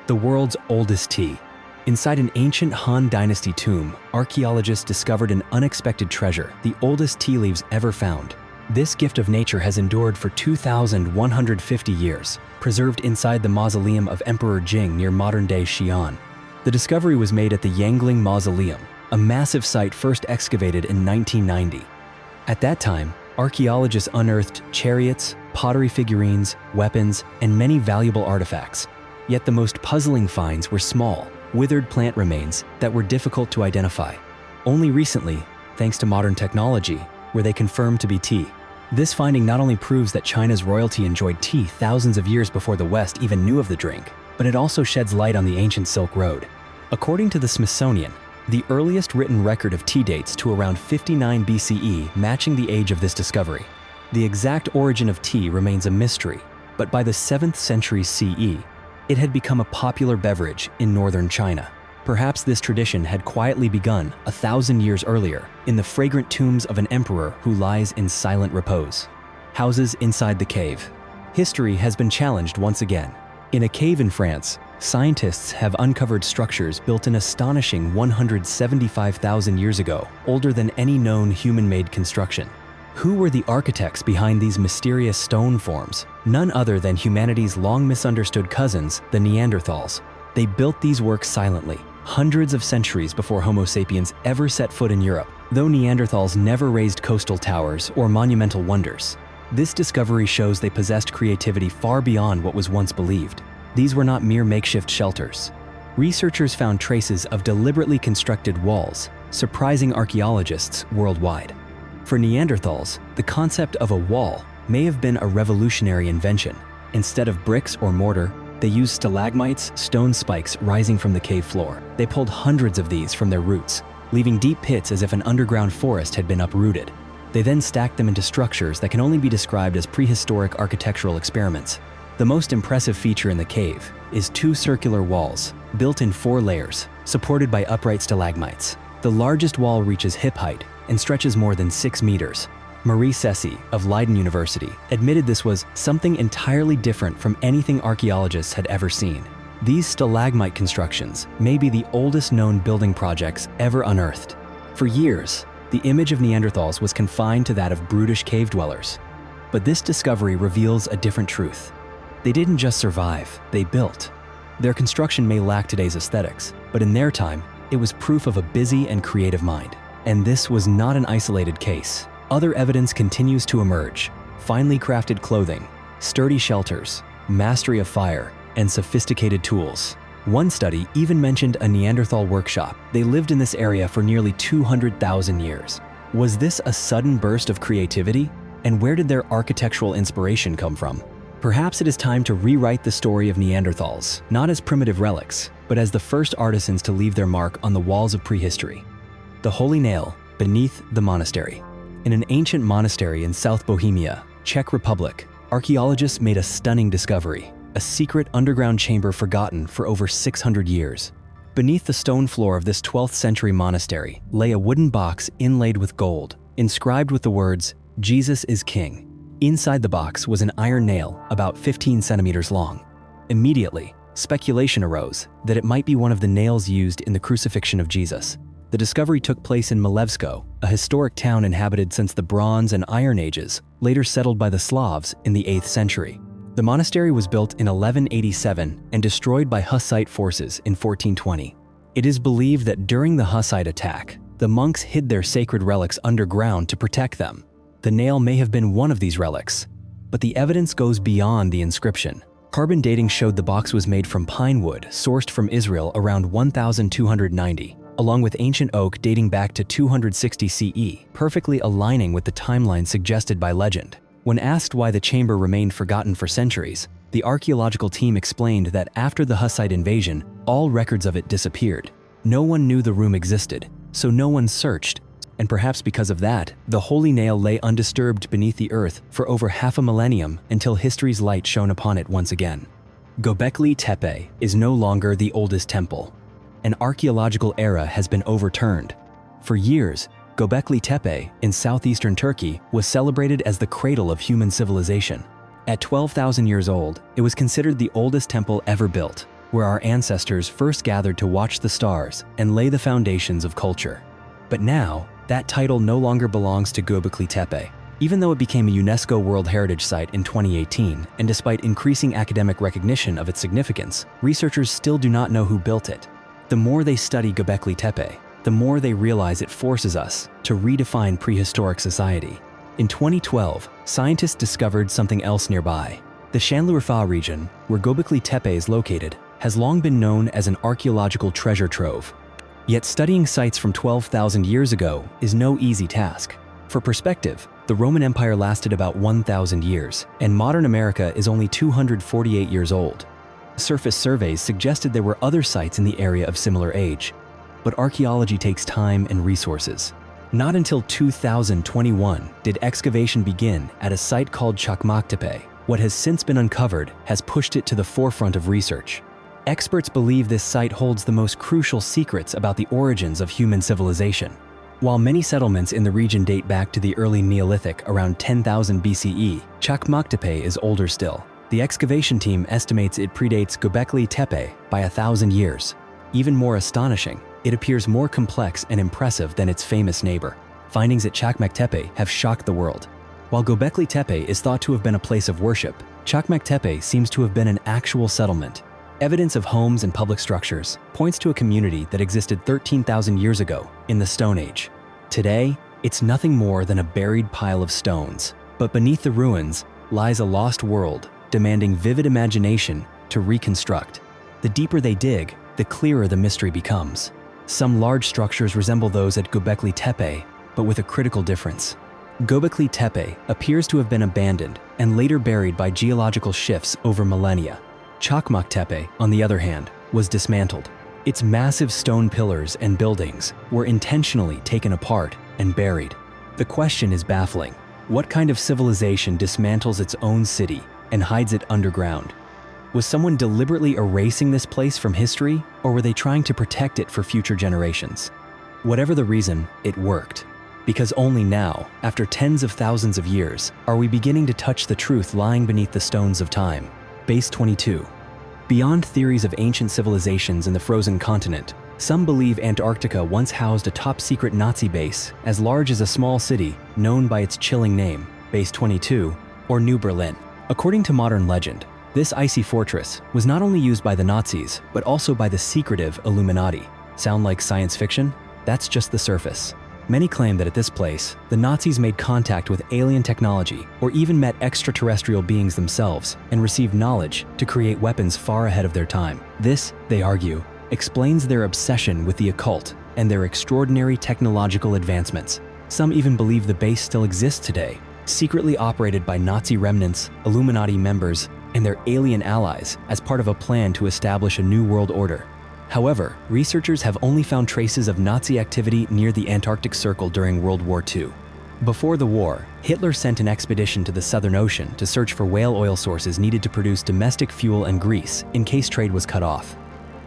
Speaker 1: the world's oldest tea. Inside an ancient Han Dynasty tomb, archaeologists discovered an unexpected treasure, the oldest tea leaves ever found. This gift of nature has endured for 2,150 years, preserved inside the mausoleum of Emperor Jing near modern-day Xi'an. The discovery was made at the Yangling Mausoleum, a massive site first excavated in 1990. At that time, archaeologists unearthed chariots, pottery figurines, weapons, and many valuable artifacts. Yet the most puzzling finds were small, withered plant remains that were difficult to identify. Only recently, thanks to modern technology, were they confirmed to be tea. This finding not only proves that China's royalty enjoyed tea thousands of years before the West even knew of the drink, but it also sheds light on the ancient Silk Road. According to the Smithsonian, the earliest written record of tea dates to around 59 BCE, matching the age of this discovery. The exact origin of tea remains a mystery, but by the 7th century CE, it had become a popular beverage in northern China. Perhaps this tradition had quietly begun 1,000 years earlier in the fragrant tombs of an emperor who lies in silent repose. Houses inside the cave. History has been challenged once again. In a cave in France, Scientists have uncovered structures built an astonishing 175,000 years ago, older than any known human-made construction. Who were the architects behind these mysterious stone forms? None other than humanity's long misunderstood cousins, the Neanderthals. They built these works silently, hundreds of centuries before Homo sapiens ever set foot in Europe, though Neanderthals never raised coastal towers or monumental wonders. This discovery shows they possessed creativity far beyond what was once believed. These were not mere makeshift shelters. Researchers found traces of deliberately constructed walls, surprising archaeologists worldwide. For Neanderthals, the concept of a wall may have been a revolutionary invention. Instead of bricks or mortar, they used stalagmites, stone spikes rising from the cave floor. They pulled hundreds of these from their roots, leaving deep pits as if an underground forest had been uprooted. They then stacked them into structures that can only be described as prehistoric architectural experiments. The most impressive feature in the cave is two circular walls, built in 4 layers, supported by upright stalagmites. The largest wall reaches hip height and stretches more than 6 meters. Marie Sessi of Leiden University admitted this was something entirely different from anything archaeologists had ever seen. These stalagmite constructions may be the oldest known building projects ever unearthed. For years, the image of Neanderthals was confined to that of brutish cave dwellers. But this discovery reveals a different truth. They didn't just survive, they built. Their construction may lack today's aesthetics, but in their time, it was proof of a busy and creative mind. And this was not an isolated case. Other evidence continues to emerge: finely crafted clothing, sturdy shelters, mastery of fire, and sophisticated tools. One study even mentioned a Neanderthal workshop. They lived in this area for nearly 200,000 years. Was this a sudden burst of creativity? And where did their architectural inspiration come from? Perhaps it is time to rewrite the story of Neanderthals, not as primitive relics, but as the first artisans to leave their mark on the walls of prehistory. The Holy Nail beneath the monastery. In an ancient monastery in South Bohemia, Czech Republic, archaeologists made a stunning discovery: a secret underground chamber forgotten for over 600 years. Beneath the stone floor of this 12th century monastery lay a wooden box inlaid with gold, inscribed with the words, "Jesus is King." Inside the box was an iron nail about 15 centimeters long. Immediately, speculation arose that it might be one of the nails used in the crucifixion of Jesus. The discovery took place in Milevsko, a historic town inhabited since the Bronze and Iron Ages, later settled by the Slavs in the 8th century. The monastery was built in 1187 and destroyed by Hussite forces in 1420. It is believed that during the Hussite attack, the monks hid their sacred relics underground to protect them. The nail may have been one of these relics, but the evidence goes beyond the inscription. Carbon dating showed the box was made from pine wood sourced from Israel around 1290, along with ancient oak dating back to 260 CE, perfectly aligning with the timeline suggested by legend. When asked why the chamber remained forgotten for centuries, the archaeological team explained that after the Hussite invasion, all records of it disappeared. No one knew the room existed, so no one searched. And perhaps because of that, the Holy Nail lay undisturbed beneath the earth for over half a millennium until history's light shone upon it once again. Göbekli Tepe is no longer the oldest temple. An archaeological era has been overturned. For years, Göbekli Tepe in southeastern Turkey was celebrated as the cradle of human civilization. At 12,000 years old, it was considered the oldest temple ever built, where our ancestors first gathered to watch the stars and lay the foundations of culture. But now, that title no longer belongs to Göbekli Tepe. Even though it became a UNESCO World Heritage Site in 2018, and despite increasing academic recognition of its significance, researchers still do not know who built it. The more they study Göbekli Tepe, the more they realize it forces us to redefine prehistoric society. In 2012, scientists discovered something else nearby. The Şanlıurfa region, where Göbekli Tepe is located, has long been known as an archaeological treasure trove. Yet studying sites from 12,000 years ago is no easy task. For perspective, the Roman Empire lasted about 1,000 years, and modern America is only 248 years old. Surface surveys suggested there were other sites in the area of similar age. But archaeology takes time and resources. Not until 2021 did excavation begin at a site called Çakmaktepe. What has since been uncovered has pushed it to the forefront of research. Experts believe this site holds the most crucial secrets about the origins of human civilization. While many settlements in the region date back to the early Neolithic around 10,000 BCE, Çakmaktepe is older still. The excavation team estimates it predates Göbekli Tepe by 1,000 years. Even more astonishing, it appears more complex and impressive than its famous neighbor. Findings at Çakmak Tepe have shocked the world. While Göbekli Tepe is thought to have been a place of worship, Çakmak Tepe seems to have been an actual settlement. Evidence of homes and public structures points to a community that existed 13,000 years ago in the Stone Age. Today, it's nothing more than a buried pile of stones. But beneath the ruins lies a lost world demanding vivid imagination to reconstruct. The deeper they dig, the clearer the mystery becomes. Some large structures resemble those at Göbekli Tepe, but with a critical difference. Göbekli Tepe appears to have been abandoned and later buried by geological shifts over millennia. Çakmak Tepe, on the other hand, was dismantled. Its massive stone pillars and buildings were intentionally taken apart and buried. The question is baffling. What kind of civilization dismantles its own city and hides it underground? Was someone deliberately erasing this place from history, or were they trying to protect it for future generations? Whatever the reason, it worked. Because only now, after tens of thousands of years, are we beginning to touch the truth lying beneath the stones of time. Base 22. Beyond theories of ancient civilizations in the frozen continent, some believe Antarctica once housed a top-secret Nazi base as large as a small city known by its chilling name, Base 22, or New Berlin. According to modern legend, this icy fortress was not only used by the Nazis, but also by the secretive Illuminati. Sound like science fiction? That's just the surface. Many claim that at this place, the Nazis made contact with alien technology or even met extraterrestrial beings themselves and received knowledge to create weapons far ahead of their time. This, they argue, explains their obsession with the occult and their extraordinary technological advancements. Some even believe the base still exists today, secretly operated by Nazi remnants, Illuminati members, and their alien allies as part of a plan to establish a new world order. However, researchers have only found traces of Nazi activity near the Antarctic Circle during World War II. Before the war, Hitler sent an expedition to the Southern Ocean to search for whale oil sources needed to produce domestic fuel and grease in case trade was cut off.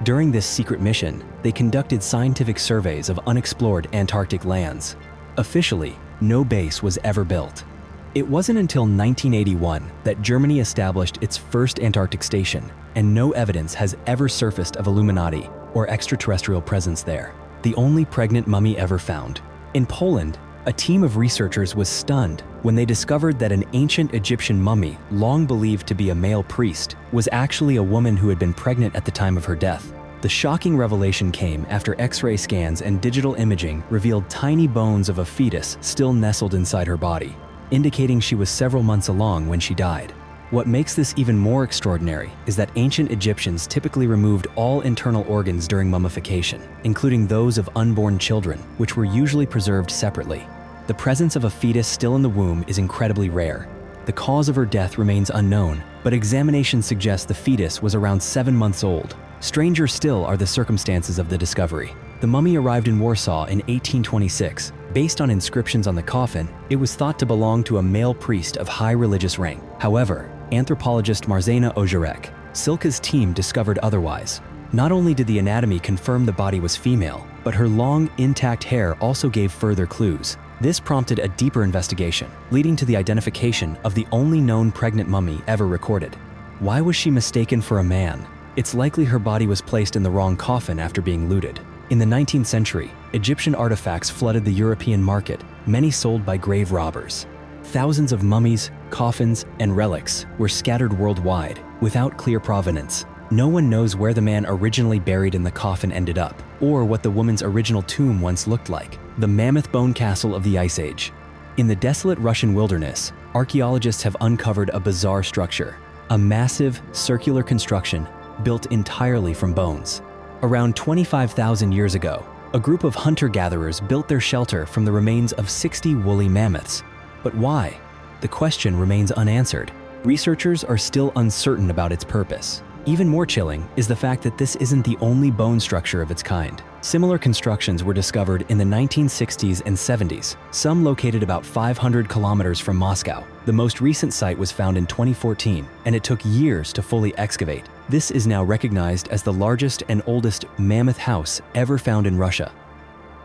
Speaker 1: During this secret mission, they conducted scientific surveys of unexplored Antarctic lands. Officially, no base was ever built. It wasn't until 1981 that Germany established its first Antarctic station, and no evidence has ever surfaced of Illuminati or extraterrestrial presence there. The only pregnant mummy ever found. In Poland, a team of researchers was stunned when they discovered that an ancient Egyptian mummy, long believed to be a male priest, was actually a woman who had been pregnant at the time of her death. The shocking revelation came after X-ray scans and digital imaging revealed tiny bones of a fetus still nestled inside her body, indicating she was several months along when she died. What makes this even more extraordinary is that ancient Egyptians typically removed all internal organs during mummification, including those of unborn children, which were usually preserved separately. The presence of a fetus still in the womb is incredibly rare. The cause of her death remains unknown, but examination suggests the fetus was around 7 months old. Stranger still are the circumstances of the discovery. The mummy arrived in Warsaw in 1826. Based on inscriptions on the coffin, it was thought to belong to a male priest of high religious rank. However, anthropologist Marzena Ojurek, Silka's team discovered otherwise. Not only did the anatomy confirm the body was female, but her long, intact hair also gave further clues. This prompted a deeper investigation, leading to the identification of the only known pregnant mummy ever recorded. Why was she mistaken for a man? It's likely her body was placed in the wrong coffin after being looted. In the 19th century, Egyptian artifacts flooded the European market, many sold by grave robbers. Thousands of mummies, coffins, and relics were scattered worldwide, without clear provenance. No one knows where the man originally buried in the coffin ended up, or what the woman's original tomb once looked like. The Mammoth Bone Castle of the Ice Age. In the desolate Russian wilderness, archaeologists have uncovered a bizarre structure, a massive, circular construction built entirely from bones. Around 25,000 years ago, a group of hunter-gatherers built their shelter from the remains of 60 woolly mammoths. But why? The question remains unanswered. Researchers are still uncertain about its purpose. Even more chilling is the fact that this isn't the only bone structure of its kind. Similar constructions were discovered in the 1960s and 70s, some located about 500 kilometers from Moscow. The most recent site was found in 2014, and it took years to fully excavate. This is now recognized as the largest and oldest mammoth house ever found in Russia.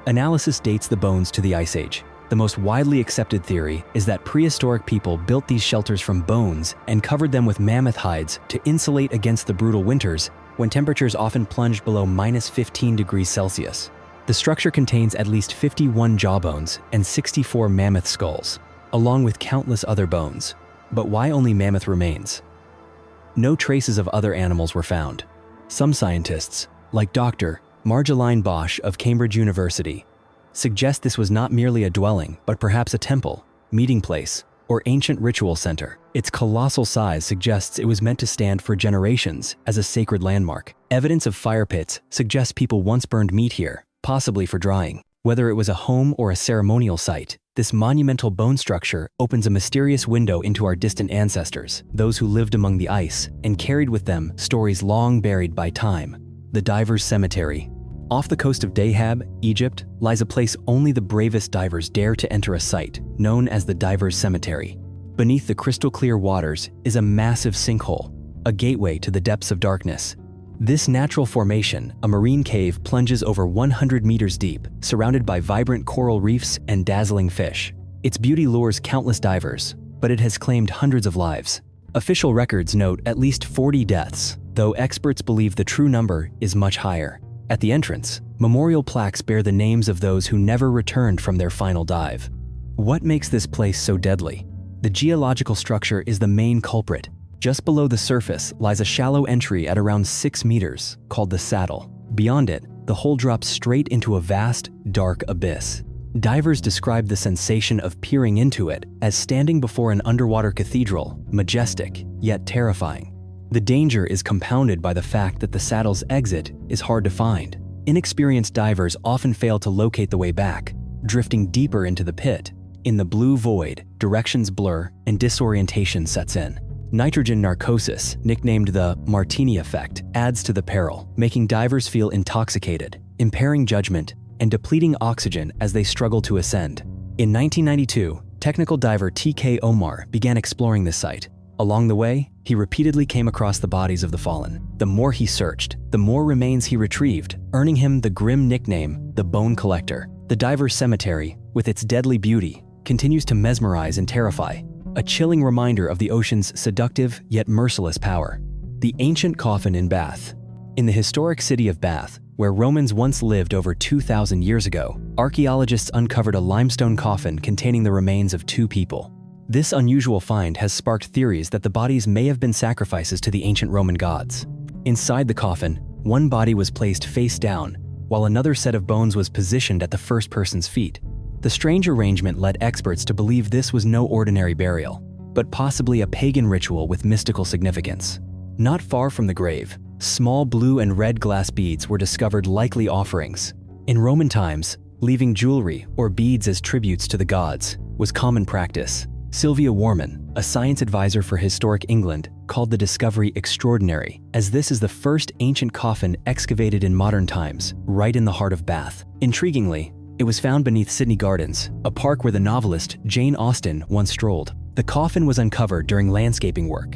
Speaker 1: Analysis dates the bones to the Ice Age. The most widely accepted theory is that prehistoric people built these shelters from bones and covered them with mammoth hides to insulate against the brutal winters when temperatures often plunged below -15 degrees Celsius. The structure contains at least 51 jawbones and 64 mammoth skulls, along with countless other bones. But why only mammoth remains? No traces of other animals were found. Some scientists, like Dr. Marjolaine Bosch of Cambridge University, suggest this was not merely a dwelling, but perhaps a temple, meeting place, or ancient ritual center. Its colossal size suggests it was meant to stand for generations as a sacred landmark. Evidence of fire pits suggests people once burned meat here, possibly for drying. Whether it was a home or a ceremonial site, this monumental bone structure opens a mysterious window into our distant ancestors, those who lived among the ice and carried with them stories long buried by time. The Divers' Cemetery. Off the coast of Dahab, Egypt, lies a place only the bravest divers dare to enter, a site known as the Divers' Cemetery. Beneath the crystal-clear waters is a massive sinkhole, a gateway to the depths of darkness. This natural formation, a marine cave, plunges over 100 meters deep, surrounded by vibrant coral reefs and dazzling fish. Its beauty lures countless divers, but it has claimed hundreds of lives. Official records note at least 40 deaths, though experts believe the true number is much higher. At the entrance, memorial plaques bear the names of those who never returned from their final dive. What makes this place so deadly? The geological structure is the main culprit. Just below the surface lies a shallow entry at around 6 meters, called the Saddle. Beyond it, the hole drops straight into a vast, dark abyss. Divers describe the sensation of peering into it as standing before an underwater cathedral, majestic, yet terrifying. The danger is compounded by the fact that the Saddle's exit is hard to find. Inexperienced divers often fail to locate the way back, drifting deeper into the pit. In the blue void, directions blur and disorientation sets in. Nitrogen narcosis, nicknamed the Martini effect, adds to the peril, making divers feel intoxicated, impairing judgment, and depleting oxygen as they struggle to ascend. In 1992, technical diver T.K. Omar began exploring this site. Along the way, he repeatedly came across the bodies of the fallen. The more he searched, the more remains he retrieved, earning him the grim nickname, the Bone Collector. The Divers' Cemetery, with its deadly beauty, continues to mesmerize and terrify, a chilling reminder of the ocean's seductive yet merciless power. The ancient coffin in Bath. In the historic city of Bath, where Romans once lived over 2,000 years ago, archaeologists uncovered a limestone coffin containing the remains of 2 people. This unusual find has sparked theories that the bodies may have been sacrifices to the ancient Roman gods. Inside the coffin, one body was placed face down, while another set of bones was positioned at the first person's feet. The strange arrangement led experts to believe this was no ordinary burial, but possibly a pagan ritual with mystical significance. Not far from the grave, small blue and red glass beads were discovered, likely offerings. In Roman times, leaving jewelry or beads as tributes to the gods was common practice. Sylvia Warman, a science advisor for Historic England, called the discovery extraordinary, as this is the first ancient coffin excavated in modern times, right in the heart of Bath. Intriguingly, it was found beneath Sydney Gardens, a park where the novelist Jane Austen once strolled. The coffin was uncovered during landscaping work,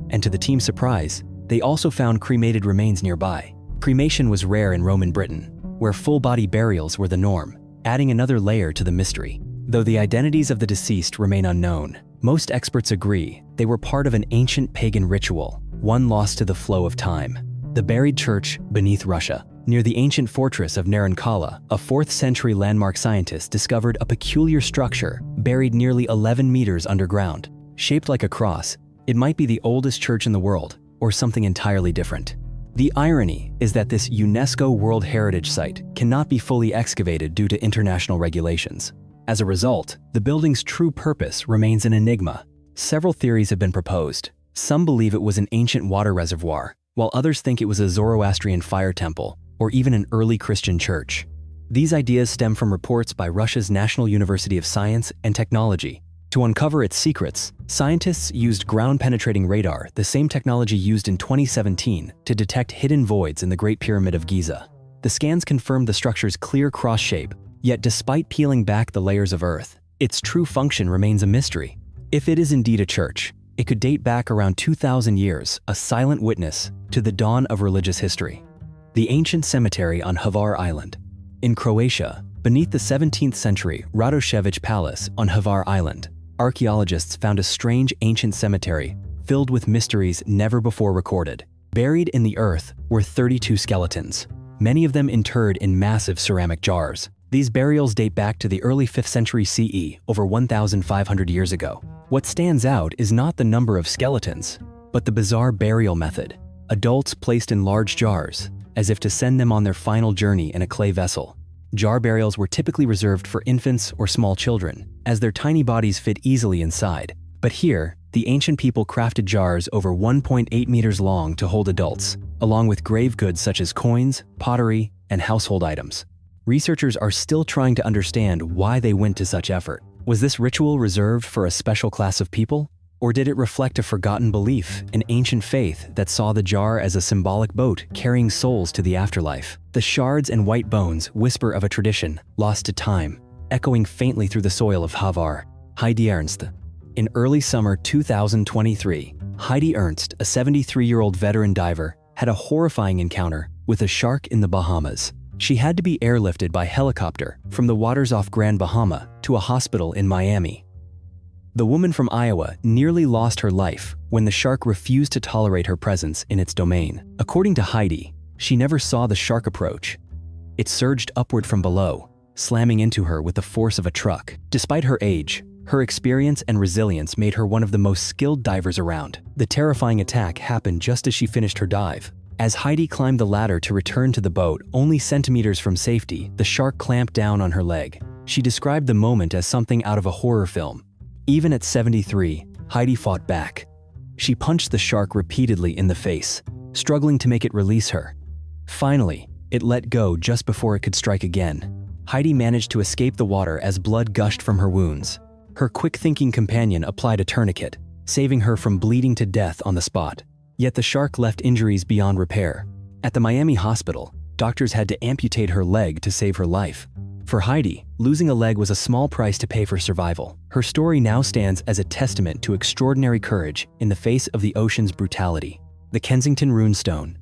Speaker 1: and to the team's surprise, they also found cremated remains nearby. Cremation was rare in Roman Britain, where full-body burials were the norm, adding another layer to the mystery. Though the identities of the deceased remain unknown, most experts agree they were part of an ancient pagan ritual, one lost to the flow of time. The buried church beneath Russia. Near the ancient fortress of Narankala, a 4th century landmark scientist discovered a peculiar structure buried nearly 11 meters underground. Shaped like a cross, it might be the oldest church in the world, or something entirely different. The irony is that this UNESCO World Heritage Site cannot be fully excavated due to international regulations. As a result, the building's true purpose remains an enigma. Several theories have been proposed. Some believe it was an ancient water reservoir, while others think it was a Zoroastrian fire temple, or even an early Christian church. These ideas stem from reports by Russia's National University of Science and Technology. To uncover its secrets, scientists used ground-penetrating radar, the same technology used in 2017 to detect hidden voids in the Great Pyramid of Giza. The scans confirmed the structure's clear cross shape, yet despite peeling back the layers of earth, its true function remains a mystery. If it is indeed a church, it could date back around 2,000 years, a silent witness to the dawn of religious history. The ancient cemetery on Hvar Island. In Croatia, Beneath the 17th century Radoshevich Palace on Hvar Island, archaeologists found a strange ancient cemetery filled with mysteries never before recorded. Buried in the earth were 32 skeletons, many of them interred in massive ceramic jars. These burials date back to the early 5th century CE, over 1,500 years ago. What stands out is not the number of skeletons, but the bizarre burial method. Adults placed in large jars, as if to send them on their final journey in a clay vessel. Jar burials were typically reserved for infants or small children, as their tiny bodies fit easily inside. But here, the ancient people crafted jars over 1.8 meters long to hold adults, along with grave goods such as coins, pottery, and household items. Researchers are still trying to understand why they went to such effort. Was this ritual reserved for a special class of people? Or did it reflect a forgotten belief, an ancient faith that saw the jar as a symbolic boat carrying souls to the afterlife? The shards and white bones whisper of a tradition lost to time, echoing faintly through the soil of Hvar. Heidi Ernst. In early summer 2023, Heidi Ernst, a 73-year-old veteran diver, had a horrifying encounter with a shark in the Bahamas. She had to be airlifted by helicopter from the waters off Grand Bahama to a hospital in Miami. The woman from Iowa nearly lost her life when the shark refused to tolerate her presence in its domain. According to Heidi, she never saw the shark approach. It surged upward from below, slamming into her with the force of a truck. Despite her age, her experience and resilience made her one of the most skilled divers around. The terrifying attack happened just as she finished her dive. As Heidi climbed the ladder to return to the boat, only centimeters from safety, the shark clamped down on her leg. She described the moment as something out of a horror film. Even at 73, Heidi fought back. She punched the shark repeatedly in the face, struggling to make it release her. Finally, it let go just before it could strike again. Heidi managed to escape the water as blood gushed from her wounds. Her quick-thinking companion applied a tourniquet, saving her from bleeding to death on the spot. Yet the shark left injuries beyond repair. At the Miami hospital, doctors had to amputate her leg to save her life. For Heidi, losing a leg was a small price to pay for survival. Her story now stands as a testament to extraordinary courage in the face of the ocean's brutality. The Kensington Runestone.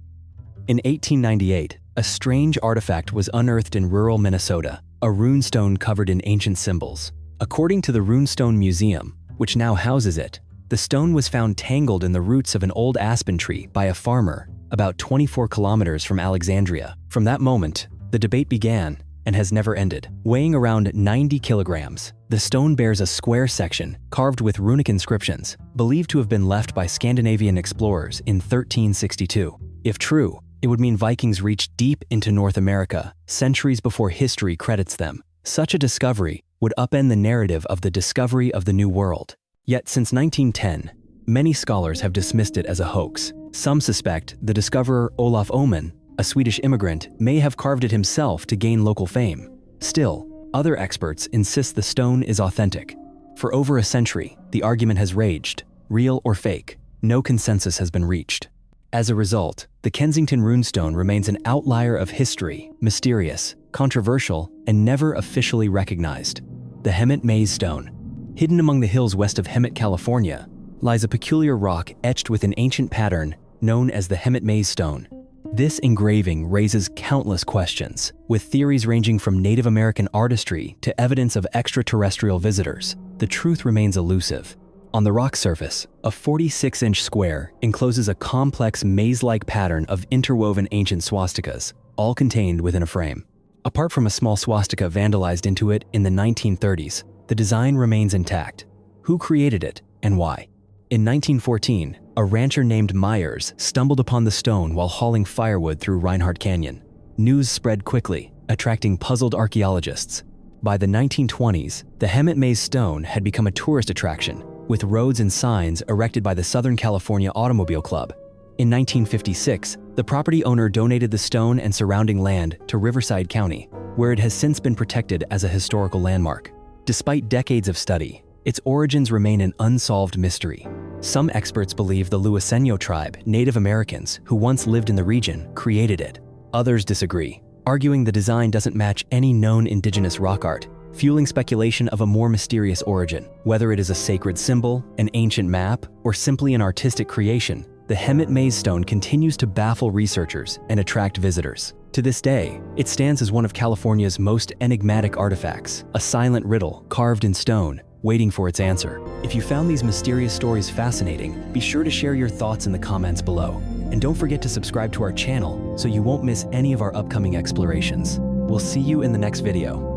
Speaker 1: In 1898, a strange artifact was unearthed in rural Minnesota, a runestone covered in ancient symbols. According to the Runestone Museum, which now houses it, the stone was found tangled in the roots of an old aspen tree by a farmer about 24 kilometers from Alexandria. From that moment, the debate began and has never ended. Weighing around 90 kilograms, the stone bears a square section carved with runic inscriptions, believed to have been left by Scandinavian explorers in 1362. If true, it would mean Vikings reached deep into North America, centuries before history credits them. Such a discovery would upend the narrative of the discovery of the New World. Yet since 1910, many scholars have dismissed it as a hoax. Some suspect the discoverer Olof Oman, a Swedish immigrant, may have carved it himself to gain local fame. Still, other experts insist the stone is authentic. For over a century, the argument has raged, real or fake. No consensus has been reached. As a result, the Kensington Runestone remains an outlier of history, mysterious, controversial, and never officially recognized. The Hemet Maze Stone. Hidden among the hills west of Hemet, California, lies a peculiar rock etched with an ancient pattern known as the Hemet Maze Stone. This engraving raises countless questions, with theories ranging from Native American artistry to evidence of extraterrestrial visitors. The truth remains elusive. On the rock surface, a 46-inch square encloses a complex maze-like pattern of interwoven ancient swastikas, all contained within a frame. Apart from a small swastika vandalized into it in the 1930s, the design remains intact. Who created it and why? In 1914, a rancher named Myers stumbled upon the stone while hauling firewood through Reinhardt Canyon. News spread quickly, attracting puzzled archaeologists. By the 1920s, the Hemet Maze Stone had become a tourist attraction, with roads and signs erected by the Southern California Automobile Club. In 1956, the property owner donated the stone and surrounding land to Riverside County, where it has since been protected as a historical landmark. Despite decades of study, its origins remain an unsolved mystery. Some experts believe the Luiseno tribe, Native Americans who once lived in the region, created it. Others disagree, arguing the design doesn't match any known indigenous rock art, fueling speculation of a more mysterious origin. Whether it is a sacred symbol, an ancient map, or simply an artistic creation, the Hemet Maze Stone continues to baffle researchers and attract visitors. To this day, it stands as one of California's most enigmatic artifacts, a silent riddle carved in stone, waiting for its answer. If you found these mysterious stories fascinating, be sure to share your thoughts in the comments below. And don't forget to subscribe to our channel so you won't miss any of our upcoming explorations. We'll see you in the next video.